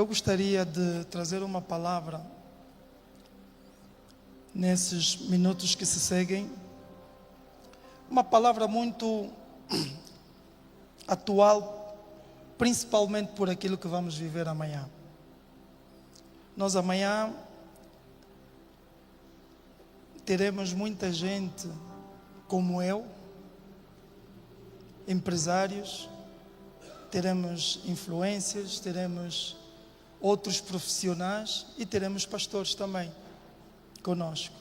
Eu gostaria de trazer uma palavra nesses minutos que se seguem, uma palavra muito atual, principalmente por aquilo que vamos viver amanhã. Nós amanhã teremos muita gente como eu, empresários, teremos influências, teremos outros profissionais e teremos pastores também conosco.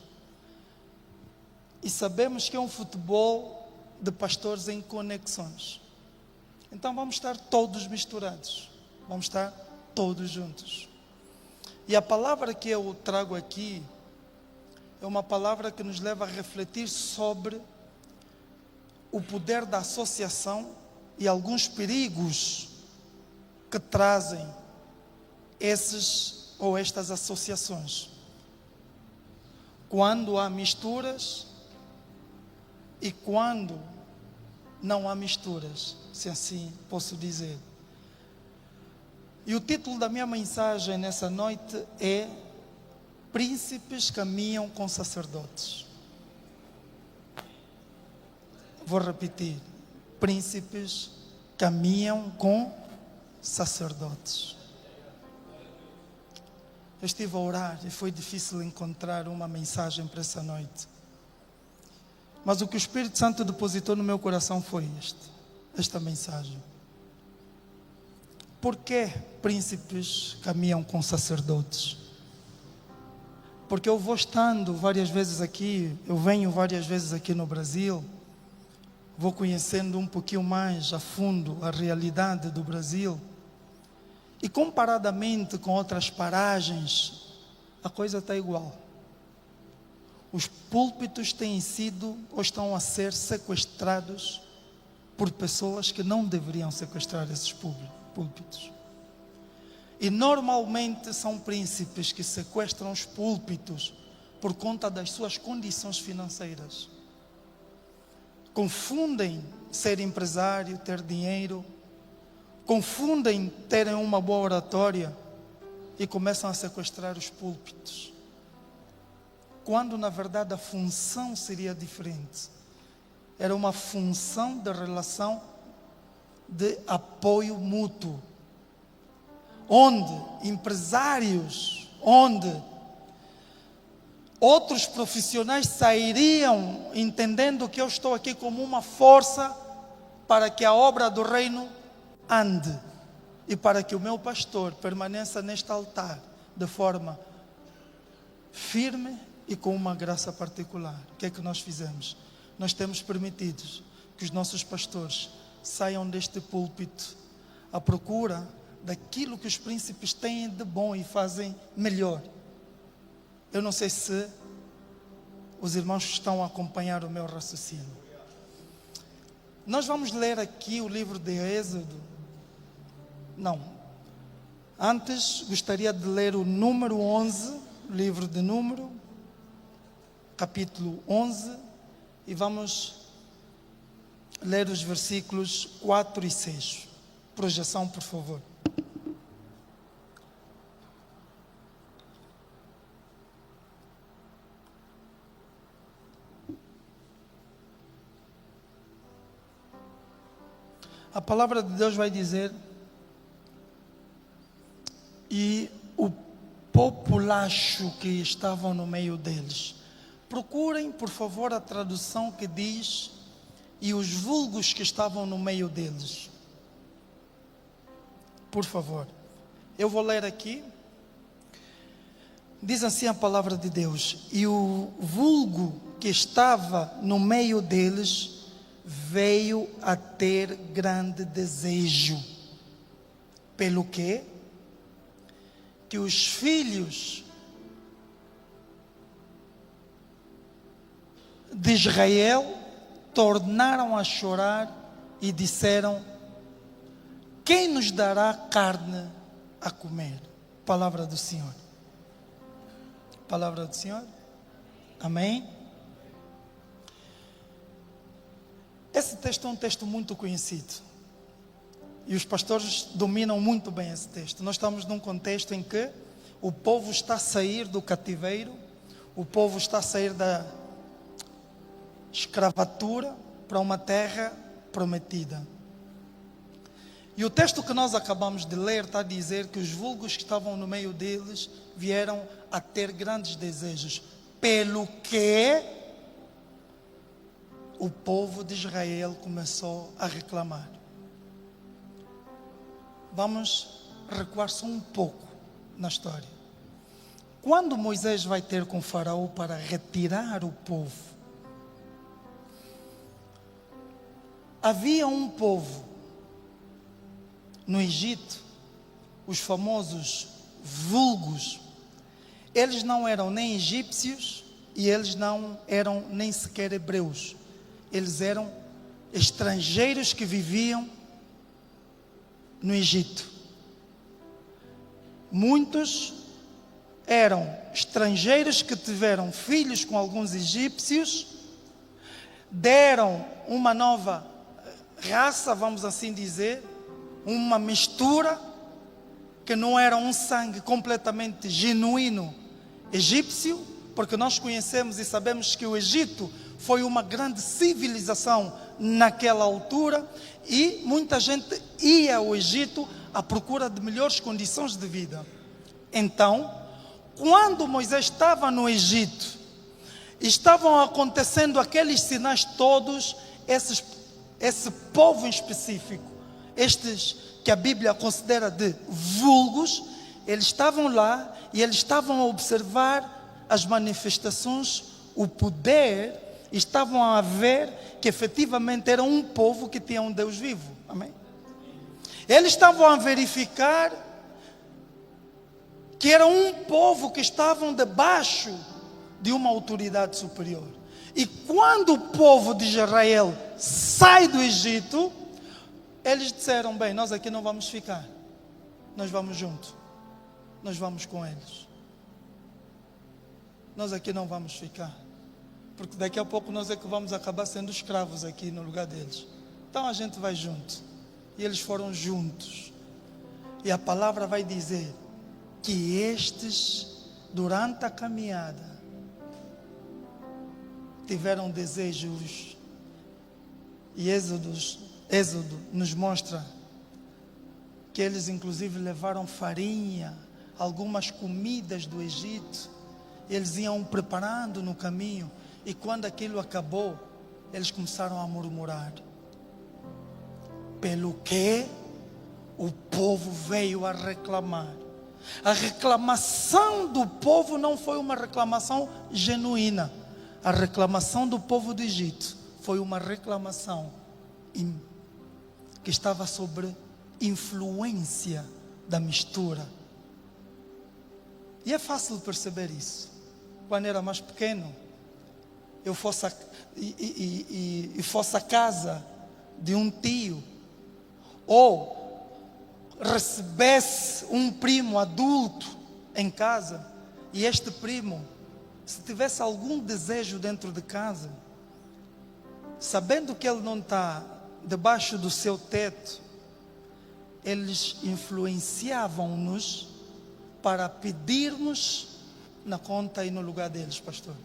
E sabemos que é um futebol de pastores em conexões. Então vamos estar todos misturados, vamos estar todos juntos. E a palavra que eu trago aqui é uma palavra que nos leva a refletir sobre o poder da associação e alguns perigos que trazem esses ou estas associações. Quando há misturas e quando não há misturas, se assim posso dizer. E o título da minha mensagem nessa noite é: Príncipes caminham com sacerdotes. Vou repetir: príncipes caminham com sacerdotes. Eu estive a orar e foi difícil encontrar uma mensagem para essa noite. Mas o que o Espírito Santo depositou no meu coração foi esta mensagem. Por que príncipes caminham com sacerdotes? Porque eu vou estando várias vezes aqui, eu venho várias vezes aqui no Brasil, vou conhecendo um pouquinho mais a fundo a realidade do Brasil. E comparadamente com outras paragens, a coisa está igual. Os púlpitos têm sido ou estão a ser sequestrados por pessoas que não deveriam sequestrar esses púlpitos. E normalmente são príncipes que sequestram os púlpitos por conta das suas condições financeiras. Confundem ser empresário, ter dinheiro, confundem terem uma boa oratória e começam a sequestrar os púlpitos. Quando na verdade a função seria diferente. Era uma função de relação de apoio mútuo. Onde empresários, onde outros profissionais sairiam entendendo que eu estou aqui como uma força para que a obra do reino ande e para que o meu pastor permaneça neste altar de forma firme e com uma graça particular. O que é que nós fizemos? Nós temos permitido que os nossos pastores saiam deste púlpito à procura daquilo que os príncipes têm de bom e fazem melhor. Eu não sei se os irmãos estão a acompanhar o meu raciocínio. Nós vamos ler aqui o livro de Êxodo. Não. Antes, gostaria de ler o número 11, livro de Número, capítulo 11, e vamos ler os versículos 4 e 6. Projeção, por favor. A palavra de Deus vai dizer: e o populacho que estavam no meio deles. Procurem, por favor, a tradução que diz: e os vulgos que estavam no meio deles. Por favor. Eu vou ler aqui. Diz assim a palavra de Deus: e o vulgo que estava no meio deles veio a ter grande desejo. Pelo quê? Que os filhos de Israel tornaram a chorar e disseram: quem nos dará carne a comer? Palavra do Senhor. Palavra do Senhor. Amém? Esse texto é um texto muito conhecido. e os pastores dominam muito bem esse texto. Nós estamos num contexto em que o povo está a sair do cativeiro, o povo está a sair da escravatura para uma terra prometida. E o texto que nós acabamos de ler está a dizer que os vulgos que estavam no meio deles vieram a ter grandes desejos, pelo que o povo de Israel começou a reclamar. Vamos recuar só um pouco na história. Quando Moisés vai ter com Faraó para retirar o povo, havia um povo no Egito, os famosos vulgos. Eles não eram nem egípcios e eles não eram nem sequer hebreus. Eles eram estrangeiros que viviam no Egito. Muitos eram estrangeiros que tiveram filhos com alguns egípcios, deram uma nova raça, vamos assim dizer, uma mistura, que não era um sangue completamente genuíno egípcio, porque nós conhecemos e sabemos que o Egito foi uma grande civilização naquela altura, e muita gente ia ao Egito à procura de melhores condições de vida. Então, quando Moisés estava no Egito, estavam acontecendo aqueles sinais todos, esse povo em específico, estes que a Bíblia considera de vulgos, eles estavam lá e eles estavam a observar as manifestações, o poder, estavam a ver que efetivamente era um povo que tinha um Deus vivo. Amém? Eles estavam a verificar que era um povo que estavam debaixo de uma autoridade superior. E quando o povo de Israel sai do Egito, eles disseram: bem, nós aqui não vamos ficar, nós vamos junto, nós vamos com eles, nós aqui não vamos ficar, porque daqui a pouco nós é que vamos acabar sendo escravos aqui no lugar deles. Então a gente vai junto. E eles foram juntos, e a palavra vai dizer que estes, durante a caminhada, tiveram desejos, e Êxodo nos mostra que eles inclusive levaram farinha, algumas comidas do Egito, eles iam preparando no caminho, e quando aquilo acabou, eles começaram a murmurar, pelo que o povo veio a reclamar. A reclamação do povo não foi uma reclamação genuína. A reclamação do povo do Egito foi uma reclamação que estava sob influência da mistura. E é fácil perceber isso. Quando era mais pequeno, eu fosse à casa de um tio, ou recebesse um primo adulto em casa, e este primo, se tivesse algum desejo dentro de casa, sabendo que ele não está debaixo do seu teto, eles influenciavam-nos para pedirmos na conta e no lugar deles, pastor.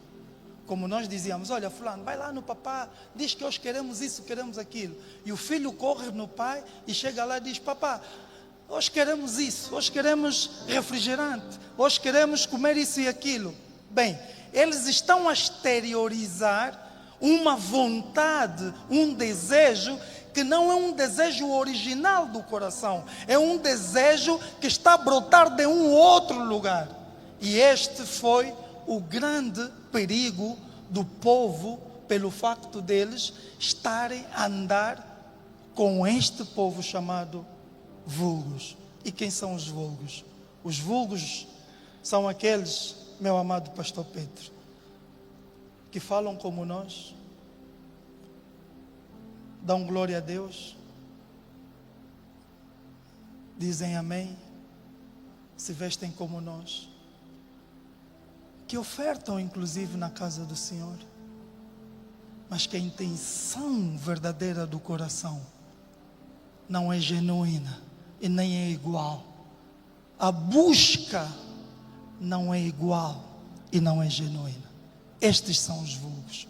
Como nós dizíamos: olha, fulano, vai lá no papá, diz que hoje queremos isso, queremos aquilo. E o filho corre no pai e chega lá e diz: papá, hoje queremos isso, hoje queremos refrigerante, hoje queremos comer isso e aquilo. Bem, eles estão a exteriorizar uma vontade, um desejo que não é um desejo original do coração, é um desejo que está a brotar de um outro lugar. E este foi o grande perigo do povo, pelo facto deles estarem a andar com este povo chamado vulgos. E quem são os vulgos? Os vulgos são aqueles, meu amado pastor Pedro, que falam como nós, dão glória a Deus, dizem amém, se vestem como nós, que ofertam inclusive na casa do Senhor, mas que a intenção verdadeira do coração não é genuína e nem é igual. A busca não é igual e não é genuína. Estes são os vulgos.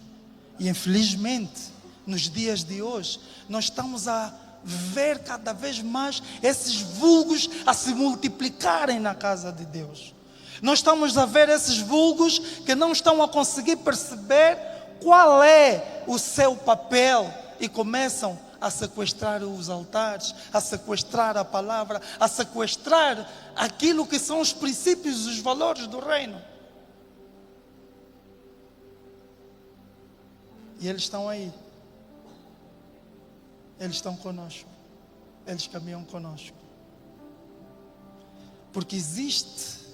E infelizmente, nos dias de hoje, nós estamos a ver cada vez mais esses vulgos a se multiplicarem na casa de Deus. Nós estamos a ver esses vulgos que não estão a conseguir perceber qual é o seu papel e começam a sequestrar os altares, a sequestrar a palavra, a sequestrar aquilo que são os princípios e os valores do reino. E eles estão aí. Eles estão conosco. Eles caminham conosco. Porque existe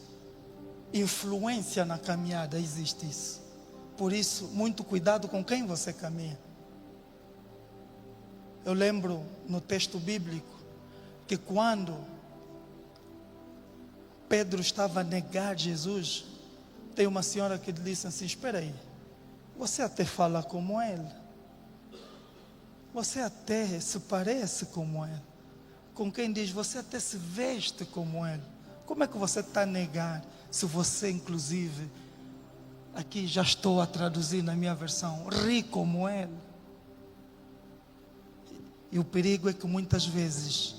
influência na caminhada, existe isso. Por isso, muito cuidado com quem você caminha. Eu lembro no texto bíblico que quando Pedro estava a negar Jesus, tem uma senhora que lhe disse assim: espera aí, você até fala como ele, você até se parece como ele, com quem diz você até se veste como ele, como é que você está a negar, se você inclusive, aqui já estou a traduzir na minha versão, ri como ele? E o perigo é que muitas vezes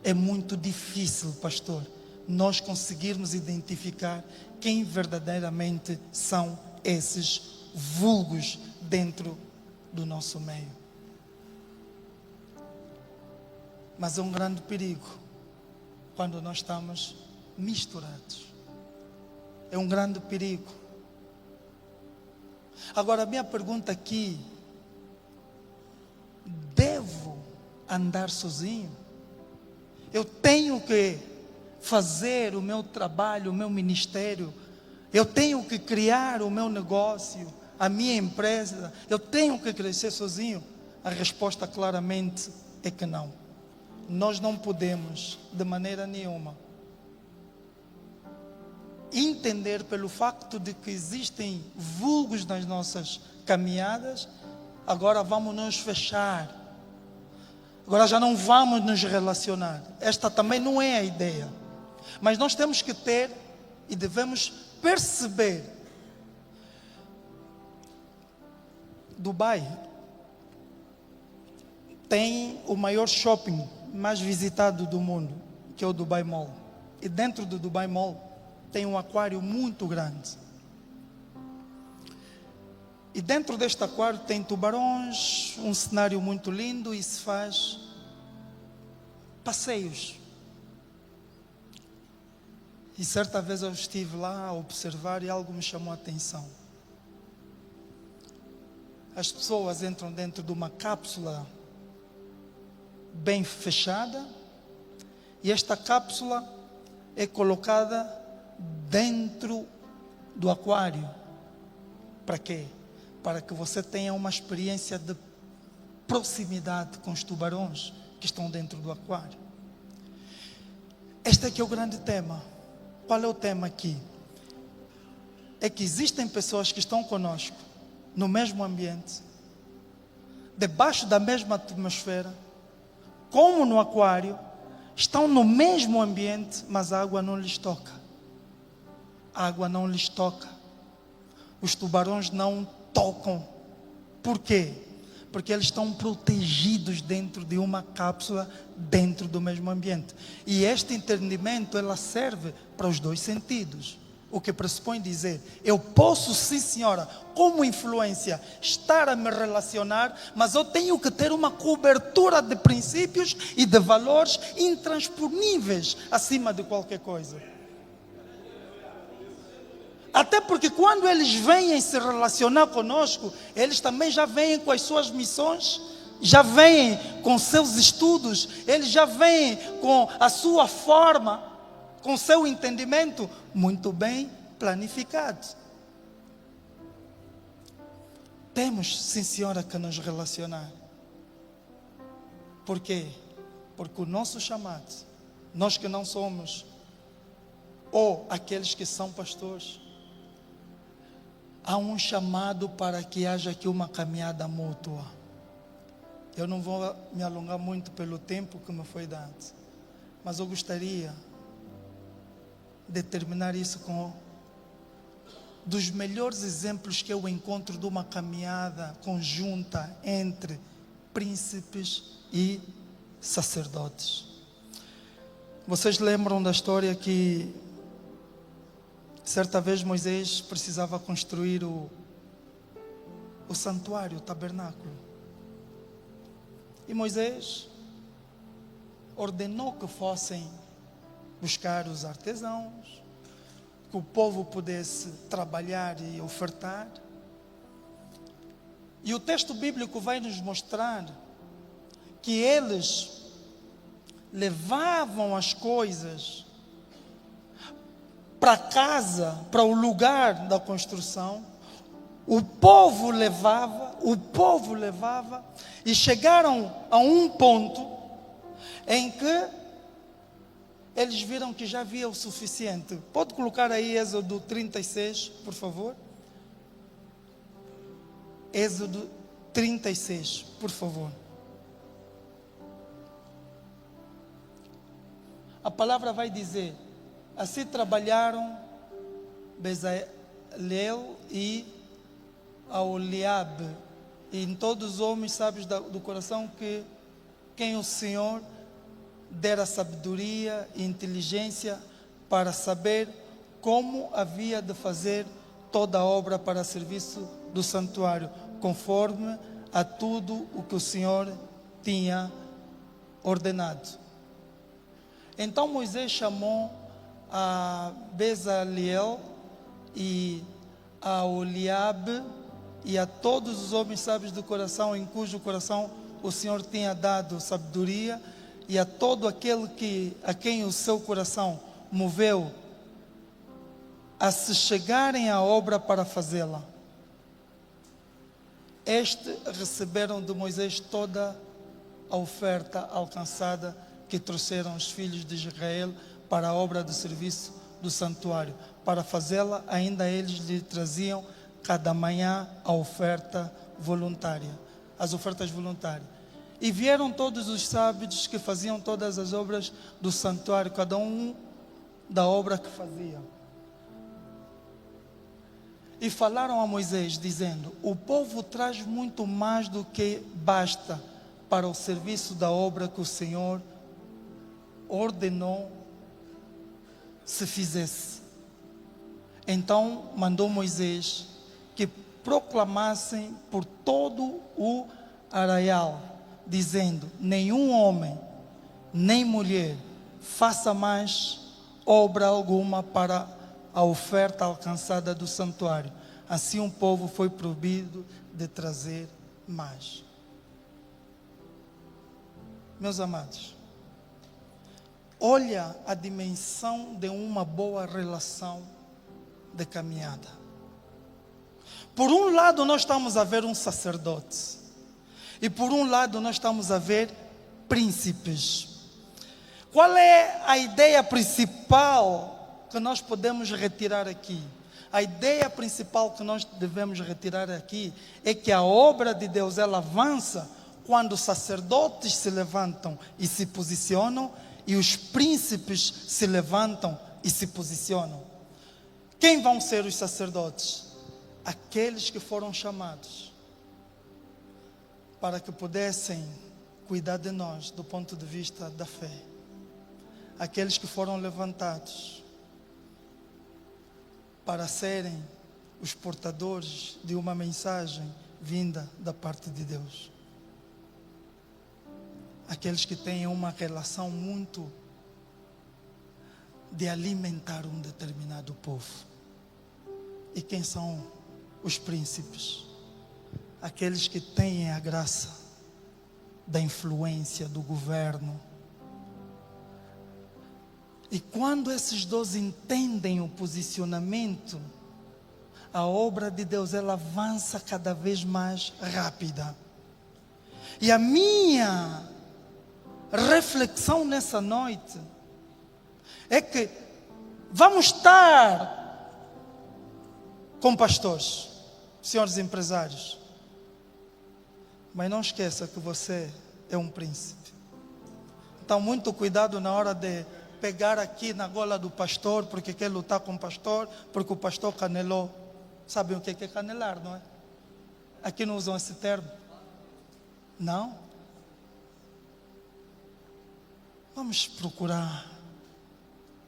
é muito difícil, pastor, nós conseguirmos identificar quem verdadeiramente são esses vulgos dentro do nosso meio. Mas é um grande perigo quando nós estamos misturados. É um grande perigo. Agora, a minha pergunta aqui: devo andar sozinho? Eu tenho que fazer o meu trabalho, o meu ministério, eu tenho que criar o meu negócio, a minha empresa, eu tenho que crescer sozinho? A resposta claramente é que não. Nós não podemos, de maneira nenhuma, entender pelo facto de que existem vulgos nas nossas caminhadas, agora vamos nos fechar, agora já não vamos nos relacionar. Esta também não é a ideia. Mas nós temos que ter e devemos perceber. Dubai tem o maior shopping mais visitado do mundo, que é o Dubai Mall. E dentro do Dubai Mall tem um aquário muito grande. E dentro deste aquário tem tubarões, um cenário muito lindo, e se faz passeios. E certa vez eu estive lá a observar e algo me chamou a atenção. As pessoas entram dentro de uma cápsula bem fechada, e esta cápsula é colocada dentro do aquário. Para quê? Para que você tenha uma experiência de proximidade com os tubarões que estão dentro do aquário. Este aqui é o grande tema. Qual é o tema aqui? É que existem pessoas que estão conosco no mesmo ambiente, debaixo da mesma atmosfera, como no aquário, estão no mesmo ambiente, mas a água não lhes toca. A água não lhes toca. Os tubarões não tocam. Por quê? Porque eles estão protegidos dentro de uma cápsula, dentro do mesmo ambiente. E este entendimento, ela serve para os dois sentidos. O que pressupõe dizer, eu posso, sim senhora, como influência, estar a me relacionar, mas eu tenho que ter uma cobertura de princípios e de valores intransponíveis acima de qualquer coisa. Até porque quando eles vêm se relacionar conosco, eles também já vêm com as suas missões, já vêm com seus estudos, eles já vêm com a sua forma, com seu entendimento muito bem planificado. Temos, sim senhora, que nos relacionar. Por quê? Porque o nosso chamado, nós que não somos, ou aqueles que são pastores, há um chamado para que haja aqui uma caminhada mútua. Eu não vou me alongar muito pelo tempo que me foi dado, mas eu gostaria de terminar isso com dos melhores exemplos que eu encontro de uma caminhada conjunta entre príncipes e sacerdotes. Vocês lembram da história que certa vez Moisés precisava construir o santuário, o tabernáculo. E Moisés ordenou que fossem buscar os artesãos, que o povo pudesse trabalhar e ofertar. E o texto bíblico vai nos mostrar que eles levavam as coisas para casa, para o lugar da construção. O povo levava, e chegaram a um ponto em que eles viram que já havia o suficiente. Pode colocar aí Êxodo 36, por favor? Êxodo 36, por favor. A palavra vai dizer: assim trabalharam Bezalel e Aholiabe, e em todos os homens sábios do coração, que quem o Senhor dera sabedoria e inteligência para saber como havia de fazer toda a obra para serviço do santuário, conforme a tudo o que o Senhor tinha ordenado. Então Moisés chamou a Bezalel e a Aholiabe e a todos os homens sábios do coração, em cujo coração o Senhor tinha dado sabedoria, e a todo aquele a quem o seu coração moveu a se chegarem à obra para fazê-la. Estes receberam de Moisés toda a oferta alcançada que trouxeram os filhos de Israel para a obra do serviço do santuário. Para fazê-la, ainda eles lhe traziam cada manhã a oferta voluntária, as ofertas voluntárias. E vieram todos os sábios que faziam todas as obras do santuário, cada um da obra que fazia. E falaram a Moisés, dizendo: o povo traz muito mais do que basta para o serviço da obra que o Senhor ordenou se fizesse. Então mandou Moisés que proclamassem por todo o arraial, dizendo: nenhum homem, nem mulher, faça mais obra alguma para a oferta alcançada do santuário. Assim o povo foi proibido de trazer mais. Meus amados, olha a dimensão de uma boa relação de caminhada. Por um lado nós estamos a ver um sacerdote, e por um lado nós estamos a ver príncipes. Qual é a ideia principal que nós podemos retirar aqui? A ideia principal que nós devemos retirar aqui é que a obra de Deus, ela avança quando os sacerdotes se levantam e se posicionam, e os príncipes se levantam e se posicionam. Quem vão ser os sacerdotes? Aqueles que foram chamados para que pudessem cuidar de nós do ponto de vista da fé. Aqueles que foram levantados para serem os portadores de uma mensagem vinda da parte de Deus. Aqueles que têm uma relação muito de alimentar um determinado povo. E quem são os príncipes? Aqueles que têm a graça da influência do governo. E quando esses dois entendem o posicionamento, a obra de Deus, ela avança cada vez mais rápida. E a minha reflexão nessa noite é que vamos estar com pastores, senhores empresários, Mas não esqueça que você é um príncipe. Então, muito cuidado na hora de pegar aqui na gola do pastor, porque quer lutar com o pastor, porque o pastor canelou. Sabem o que é canelar, não é? Aqui não usam esse termo. Não? Vamos procurar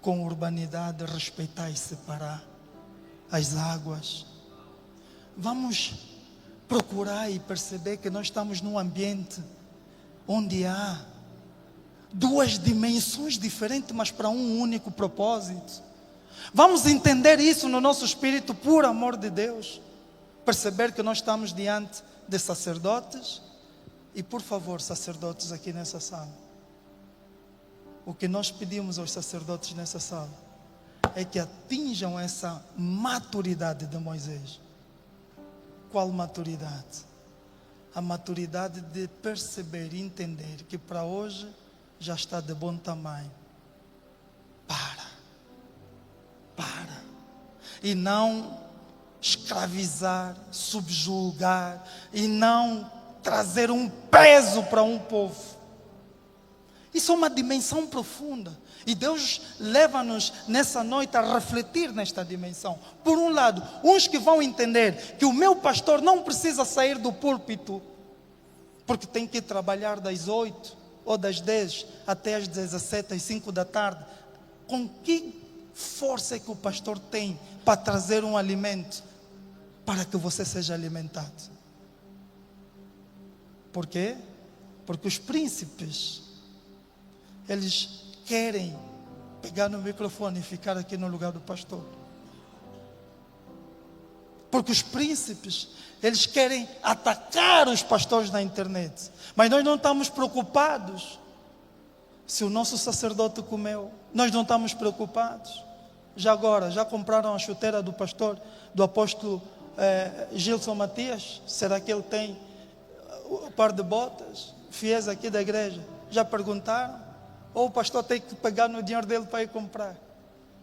com urbanidade respeitar e separar as águas. Vamos procurar e perceber que nós estamos num ambiente onde há duas dimensões diferentes, mas para um único propósito. Vamos entender isso no nosso espírito, por amor de Deus. Perceber que nós estamos diante de sacerdotes. E por favor, sacerdotes aqui nessa sala, o que nós pedimos aos sacerdotes nessa sala é que atinjam essa maturidade de Moisés. Qual maturidade? A maturidade de perceber e entender que para hoje já está de bom tamanho. Para. E não escravizar, subjugar, e não trazer um peso para um povo. Isso é uma dimensão profunda. E Deus leva-nos nessa noite a refletir nesta dimensão. Por um lado, uns que vão entender que o meu pastor não precisa sair do púlpito, porque tem que trabalhar das 8 ou das 10 até as 17, às 5 da tarde. Com que força é que o pastor tem para trazer um alimento para que você seja alimentado? Por quê? Porque os príncipes, eles querem pegar no microfone e ficar aqui no lugar do pastor. Porque os príncipes, eles querem atacar os pastores na internet. Mas nós não estamos preocupados se o nosso sacerdote comeu. Nós não estamos preocupados. Já agora, já compraram a chuteira do pastor, do apóstolo Gilson Matias? Será que ele tem um par de botas? Fiéis aqui da igreja, já perguntaram? Ou o pastor tem que pegar no dinheiro dele para ir comprar?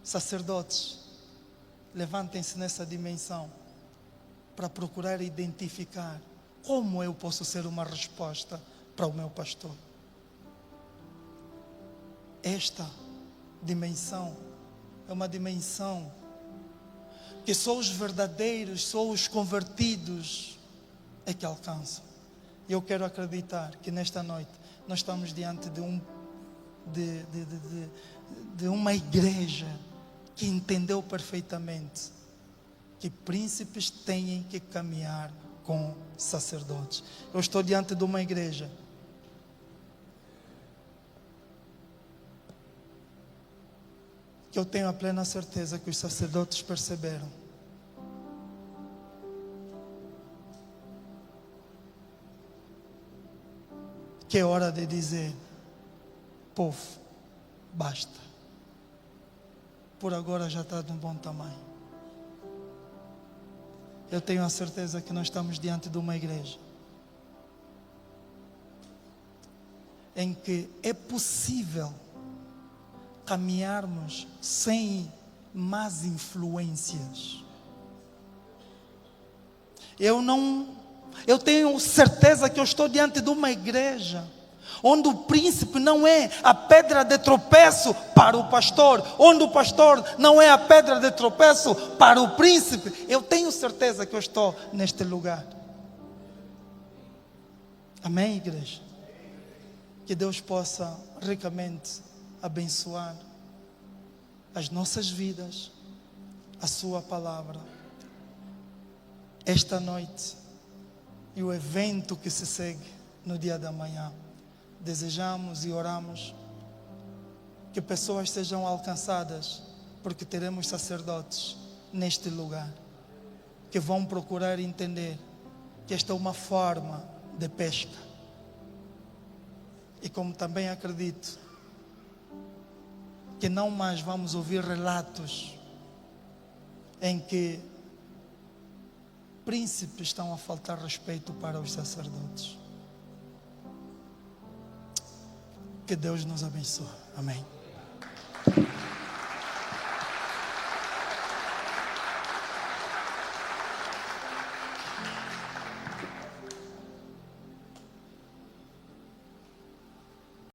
Sacerdotes, levantem-se nessa dimensão para procurar identificar como eu posso ser uma resposta para o meu pastor. Esta dimensão é uma dimensão que só os verdadeiros, só os convertidos é que alcançam. E eu quero acreditar que nesta noite nós estamos diante de uma igreja que entendeu perfeitamente que príncipes têm que caminhar com sacerdotes. Eu estou diante de uma igreja que eu tenho a plena certeza que os sacerdotes perceberam que é hora de dizer: povo, basta. Por agora já está de um bom tamanho. Eu tenho a certeza que nós estamos diante de uma igreja em que é possível caminharmos sem más influências. Eu tenho certeza que eu estou diante de uma igreja onde o príncipe não é a pedra de tropeço para o pastor, onde o pastor não é a pedra de tropeço para o príncipe. Eu tenho certeza que eu estou neste lugar. Amém, igreja? Que Deus possa ricamente abençoar as nossas vidas, a sua palavra, esta noite e o evento que se segue no dia da manhã. Desejamos e oramos que pessoas sejam alcançadas, porque teremos sacerdotes neste lugar que vão procurar entender que esta é uma forma de pesca. E como também acredito que não mais vamos ouvir relatos em que príncipes estão a faltar respeito para os sacerdotes. Que Deus nos abençoe. Amém.